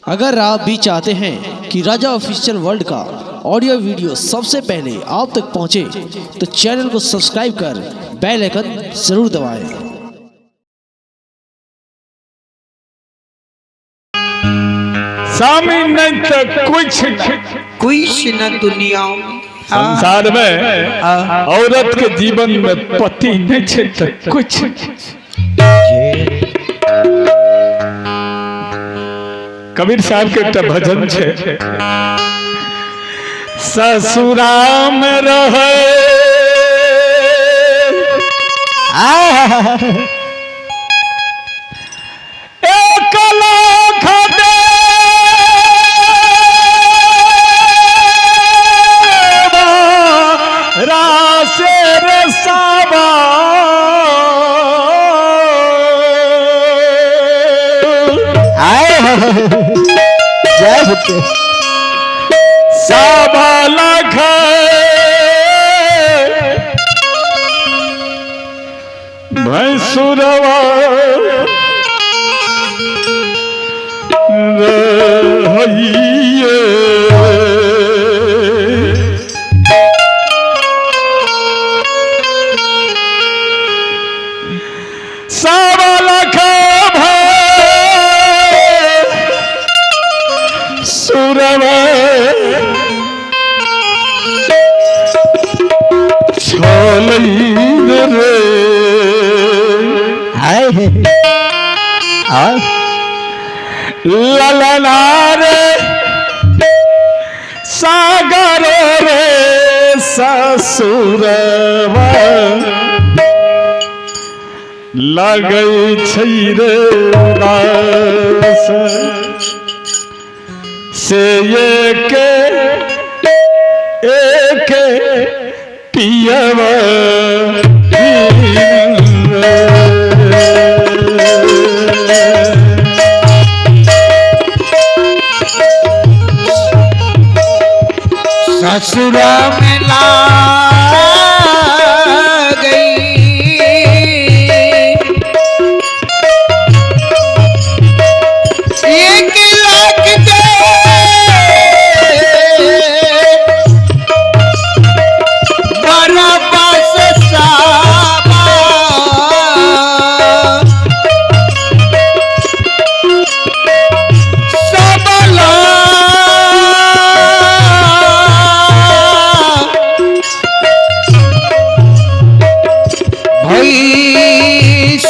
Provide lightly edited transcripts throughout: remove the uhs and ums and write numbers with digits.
अगर आप भी चाहते हैं कि राजा ऑफिशियल वर्ल्ड का ऑडियो वीडियो सबसे पहले आप तक पहुंचे, तो चैनल को सब्सक्राइब कर बेल आइकन जरूर दबाएं। स्वामी नहीं तो कुछ न दुनिया में संसार में औरत के जीवन में पति नहीं छे तो कुछ। कबीर साहब के एक भजन छे, ससुरा में रहे एक लाख रासे रे साबा जय भक्त साबा लाख भैंसुरवा रहिए साबा लाख सुरवा छोलई रे ललना रे सागर रे ससुरवा लगई छै रे उदास से एक पियवा ससुरा में ला गई एक लाख दे बरबस साबा सबला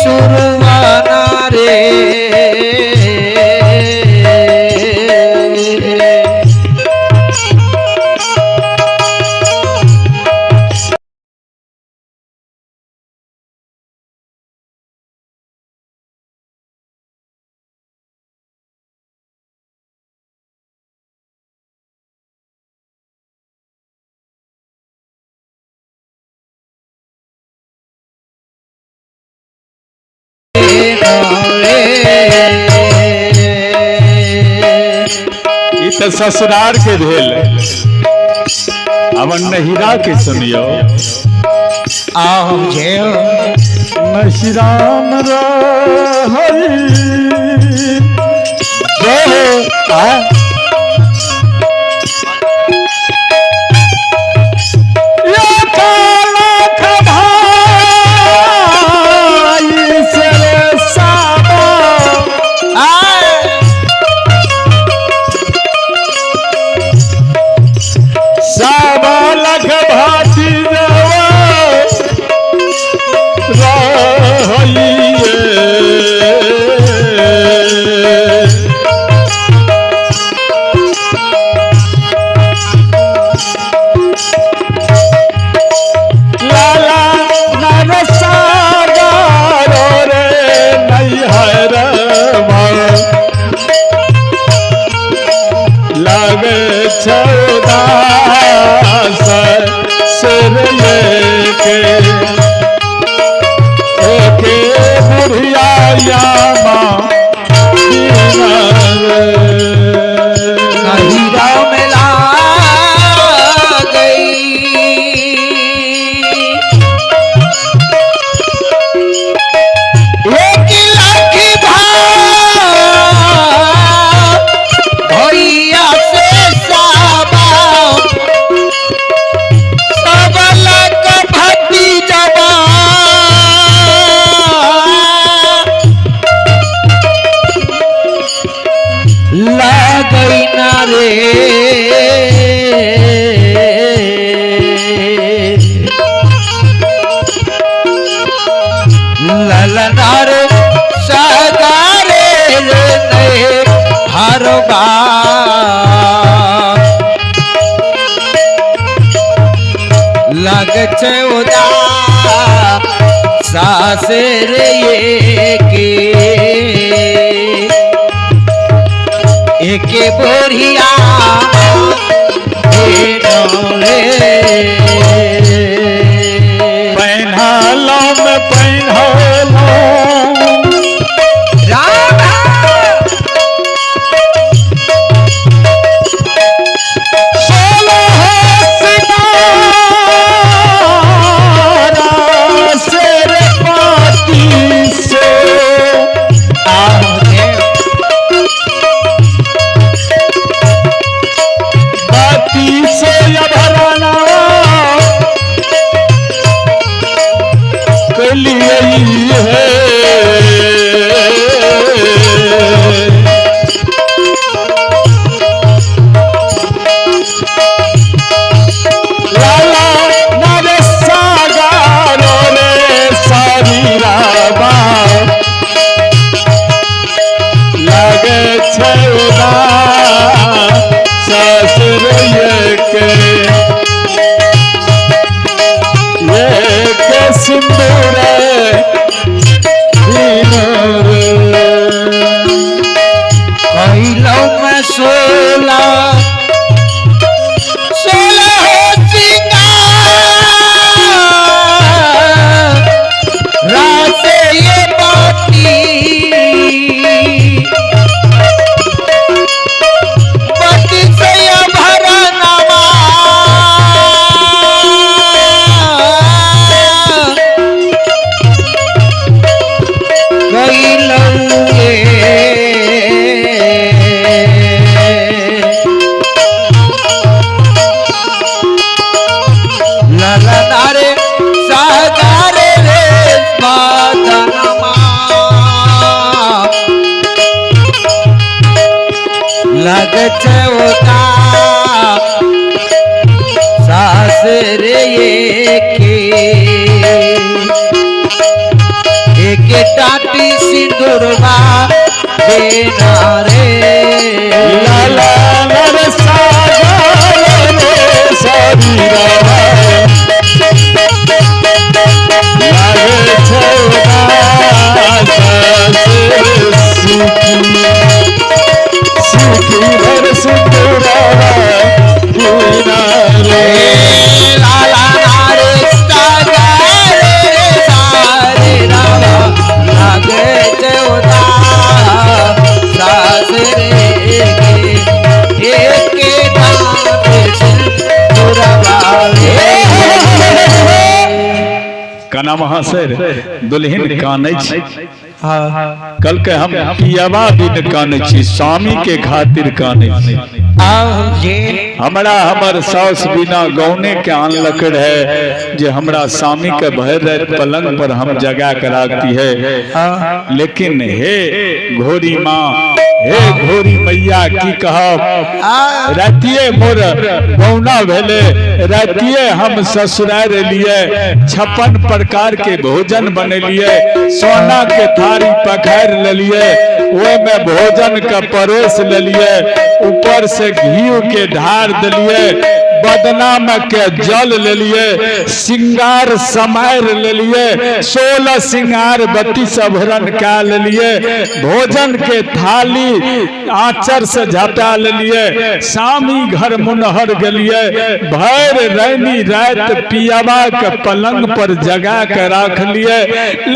सुरवाना रे तो ससुरार के भेल अवन नहिरा के सुनियो हम जय नहिराम रही लागई ना रे ललना रे सगारे रे हर लग चौदा सासर ये के एके बोरिया पहनालो में पहनालो लग चौदा सासर ये के एक टाटी सिंदूरवा देना रे लाला नर सागर रे सबीरा लगे चौदा सासर सुखी भर सुंदरावा दीना रे लाला नारे सारे सारे रावा लगे चौदा सासरे के एक नाम सिंदूरवा का नाम महाशय दुल्हन कानै छी कल के हम पियावा दिन कानै छी स्वामी के खातिर कानै छी हमरा हमर सास बिना गौने के आनलक है जे हमरा स्वामी के भर रात पलंग पर हम जगा कर राखती है लेकिन हे घोरी माँ हे घोरी मैया की कहब रातिये मोर गौना भेले रातिये हम ससुराल लिए 56 प्रकार के भोजन बनेलिए सोना के थारी पखार लेलिए ओए में भोजन का परोस लेलिए ऊपर से घी के ढार दिलिए बदना में के जल ले लिए सिंगार समार ले लिए 16 सिंगार बत्ती सभरन का ले लिए भोजन के थाली आंचर से झटा ले लिए स्वामी घर मुनहर गलिए भर रैनी रात पियावा के पलंग पर जगा के रख लिए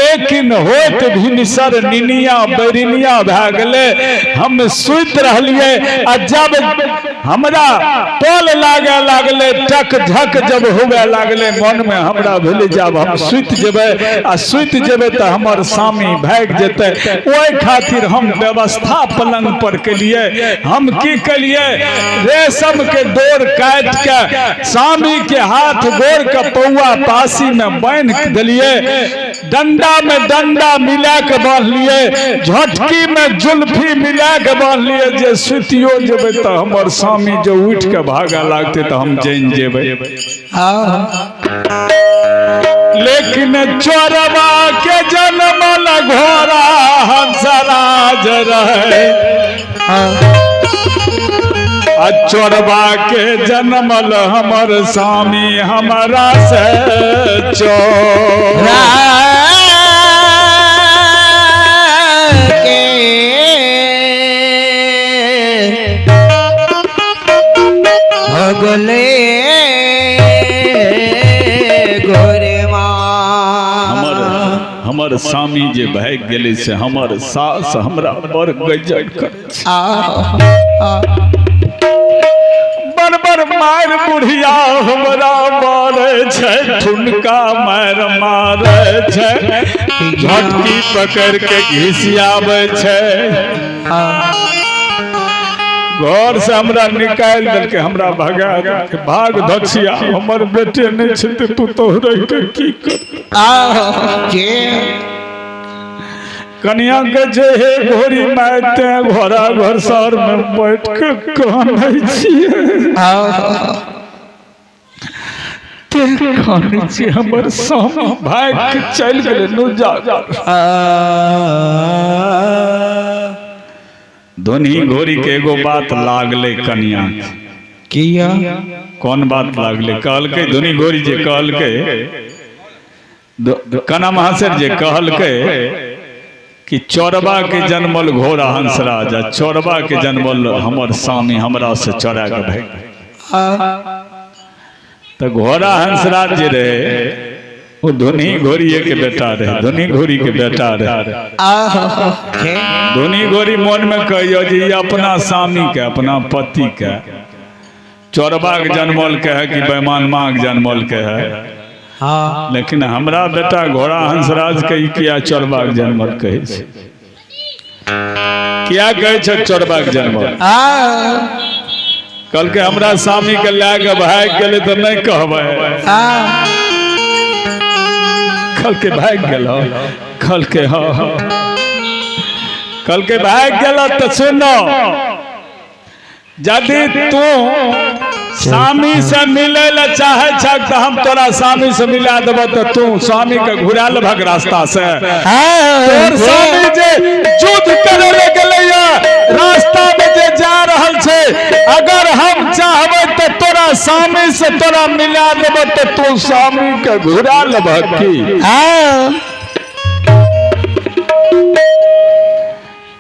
लेकिन होत भिनसर निनिया बैरिनिया भए गेले हम सुत रहलिए आ जब हमरा टोल लागे लागले टक झक जब होवे लागले मन में हमरा भेले जब हम सुत जेबे आ सुत जेबे त हमर स्वामी भाग जेते ओइ खातिर हम व्यवस्था पलंग पर के लिए हम की कलिए रेशम के डोर काट के स्वामी के हाथ गोर के पौआ पासी में बांध दिलिए डंडा में डंडा मिला के बांध लिए, झटकी में जुल्फी मिला के बांध लिए। जे सुतियो जेबे तो हमर स्वामी जो उठ के भागा लागते तो हम जैन जेबे। लेकिन चोरबा के जन्म घोड़ा हंसराज रहे, चोरबा के जन्मल हमर स्वामी हमारा से चोरा के भगले गोरे हमर स्वामी जे भाग गेले से हमर सास हमरा बड़ गजब कर बड़ मार बुढ़िया हमरा मारे छै, ठुनका मार मारे छै, झटकी पकड़ के घिसियाबे छै। घर से हमरा निकाल देलके, हमरा भगा देलके। भाग धछिया हमर बेटे नहीं छै तू तो रह के की कर। कन्या के जे हे घोड़ी मारते घोड़ा घर सर में बैठ के कानै छियै, कानै छियै। हमर स्वामी भाग के चल गेलै नुजा। दोनही घोड़ी के एगो बात लागले कन्या किया, कौन बात लागले? कहलकै दोनही घोड़ी जे कहलकै, कना महाशर जे कहलकै कि चोरबा के जन्मल घोड़ा हंसराज, चोरबा के जन्मल हमर स्वामी हमरा से चोरा के भाग। तो घोड़ा हंसराज जे रहे वो धोनी घोड़िए के बेटा रहे, धोनी घोड़ी के बेटा रहे। धोनी घोड़ी मन में कहियो जी अपना स्वामी के, अपना पति के चोरबा के जन्मल के है कि बेमान माँ के जन्मल के है। लेकिन हमरा बेटा घोड़ा हंसराज के किया चोरबा के जन्मल कहे छै? क्या कहे छै चोरबा के जन्मल? कल के हमरा स्वामी के ला के भाग गेले तो नहीं कहबे, कल के भाग गेलो, कल के कल के भाग गेलो तो सुनो, यदि तू स्वामी से मिले ला चाहे छ तो हम तोरा स्वामी से मिला देब, तो तू स्वामी के घुरा लेबक रास्ता से। तोर स्वामी जे युद्ध करे ले गेलैया रास्ता में जे जा रहल छै, अगर हम चाहबे तो तोरा स्वामी से तोरा मिला देब, तो तू स्वामी के घुरा लेबक की?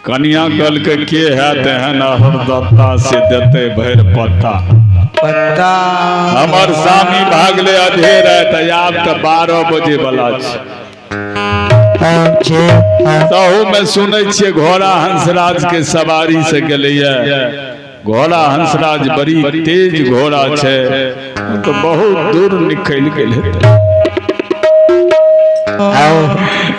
कन्या कल के है तेहन हरदत्ता से देते भैर पत्ता। हमर स्वामी भागले अधेर है तो आब तो 12 बजे वाला छै। तहू में सुनै छियै घोड़ा हंसराज के सवारी से गेलैया। घोड़ा हंसराज बड़ी तेज घोड़ा छै, तो बहुत दूर निकल गेल।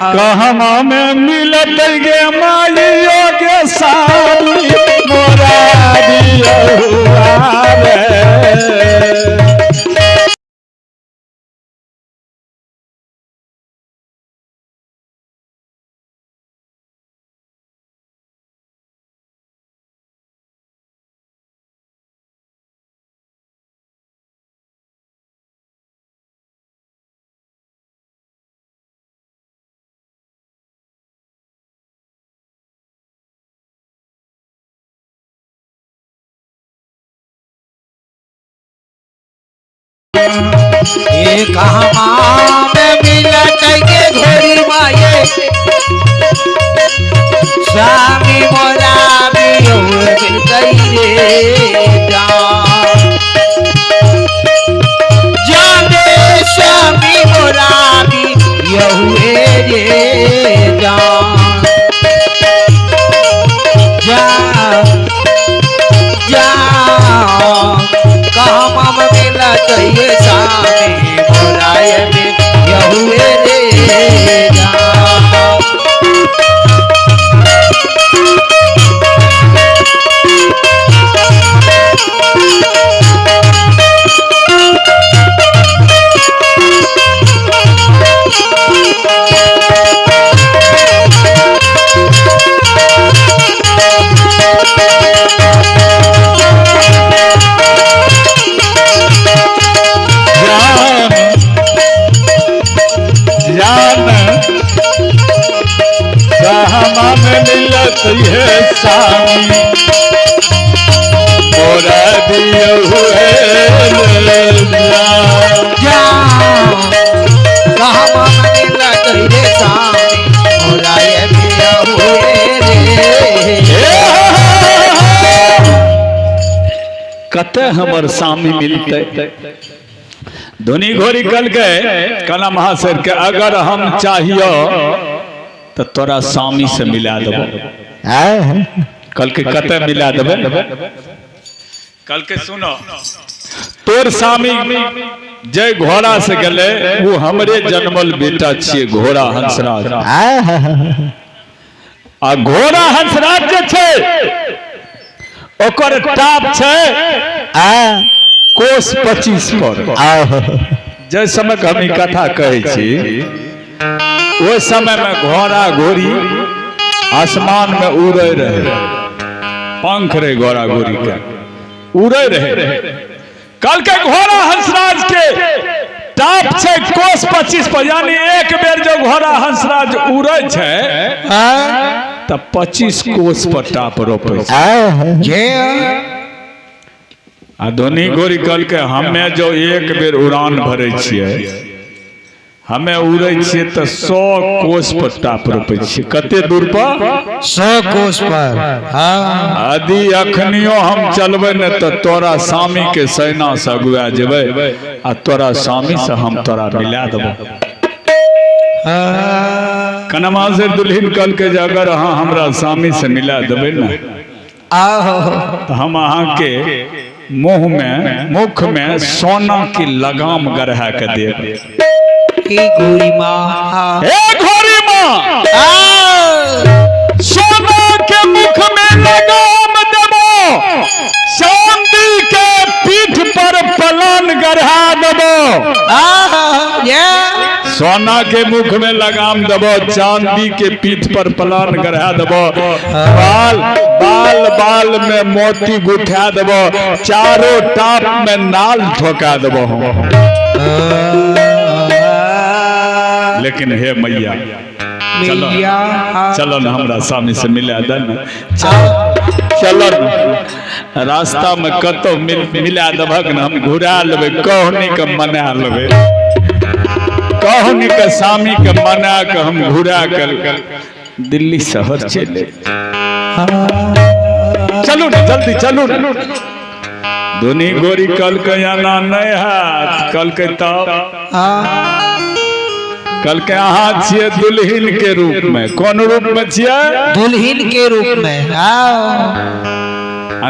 कहमा में मिलत गे मालियो के सामी मोरा दिया रे। कहाँ में मिलत के घोड़ी माये, स्वामी मोरा भी मिल गई रे जाने, स्वामी मोरा भी यहुए रे जा कहाँ में मिलत ये स्वामी मोरा यहुए रे जा। मोरा दिया हुए जा कहा माने ला तेरे सामने मोरा ये दिया हुए रे कते हमर सामी मिलते धुनी घोरी कल के कला महाशर के अगर हम चाहिए तो तोरा सामी से मिला देबो कल के कते मिला देबे कल के सुनो तोर सामी जय घोड़ा से गले वो हमरे जन्मल बेटा छिए घोड़ा हंसराज आ घोड़ा हंसराज जे छे ओकर टाप छे कोस 25 पर जय समय हम ई कथा कहै छी वो समय में घोड़ा घोड़ी आसमान में उड़े रहे पंख रहे घोड़ा घोड़ी के उड़े रहे कल के घोड़ा हंसराज के टाप छे कोस 25 पर यानी एक बेर जो घोड़ा हंसराज उड़े छे तब 25 कोस पर टाप रोपे धोनी गोरी कल के हमें जो एक बेर उड़ान भरे छिए हमें उड़े छिए तो 100 कोस पर टाप रोपे छिए कते दूर पर 100 कोस पर यदि अखनियो हम चलबे न तो तोरा सामी के सेना से अगुआ जेबे आ तोरा सामी से हम तोरा मिला देबो कनमा से दुल्हन कल के अगर अहाँ हमरा सामी से मिला देबे न तो हम अहाँ के मुख में सोना की लगाम गढ़ा के देब घोड़ी माँ सोना के मुख में लगाम देबो चांदी के पीठ पर पलान गढ़ा देबो सोना के मुख में लगाम देबो चांदी के पीठ पर पलान गढ़ा देबो बाल बाल बाल में मोती गुथा देबो चारों टाप में नाल ठोका देबो लेकिन हे मैया चलो न हमरा सामने से मिला दे न चलो न रास्ता में कतो मिला देबक न हम घुरा लेबे कहनी के मना लेबे कहनी के सामी के मना के हम घुरा कर दिल्ली शहर चले चलो न जल्दी चलो न धोनी गोरी कल के आना नहीं हाथ कल के तब कल के अहाँ छिए दुल्हन के रूप में कौन रूप में छिए दुल्हन के रूप में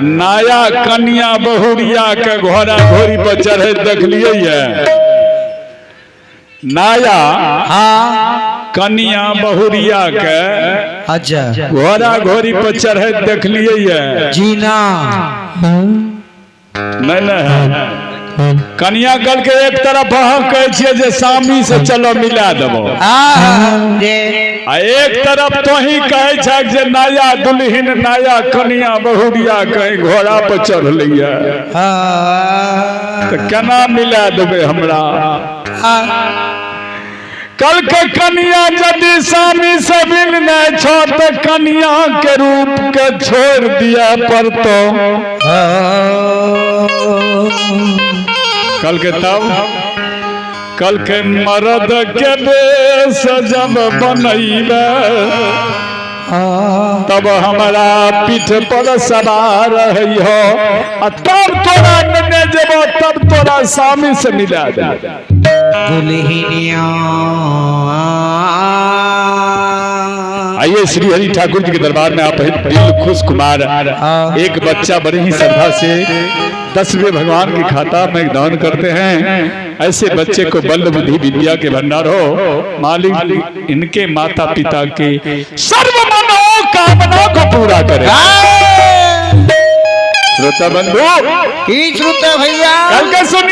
नया कन्या बहुरिया के घोड़ा घोड़ी पर चढ़े देख लिए नया कन्या बहुरिया के अच्छा घोड़ा घोड़ी पर चढ़े देख लिए जीना नहीं कन्या कल के एक तरफ हम कहे छिए जे सामी से चलो मिला देबो आ एक तरफ तो ही कहे छ जे नया दुल्हन नया कन्या बहुरिया कहीं घोड़ा पर चढ़ लिया तो केना मिला देबे हमरा कल के कन्या यदि सामी से मिल नहीं छो तो कन्या के रूप के छोड़ दिया पर तो कल के तब कल के मर्द के बेस जब बनैबे तब हमारा पीठ पर सवार हो तब तोरा ने जेबो तब तोरा सामी से मिला दे दुल्हनिया आइए श्री हरि ठाकुर जी के दरबार में आप दिल खुश कुमार एक बच्चा बड़ी ही श्रद्धा से 10वें भगवान की खाता में दान करते हैं ऐसे बच्चे को बल बुद्धि विद्या के भंडार हो मालिक इनके माता पिता के सर्व मनोकामना को पूरा करे श्रोता बंधु श्रोता भैया कल के सुन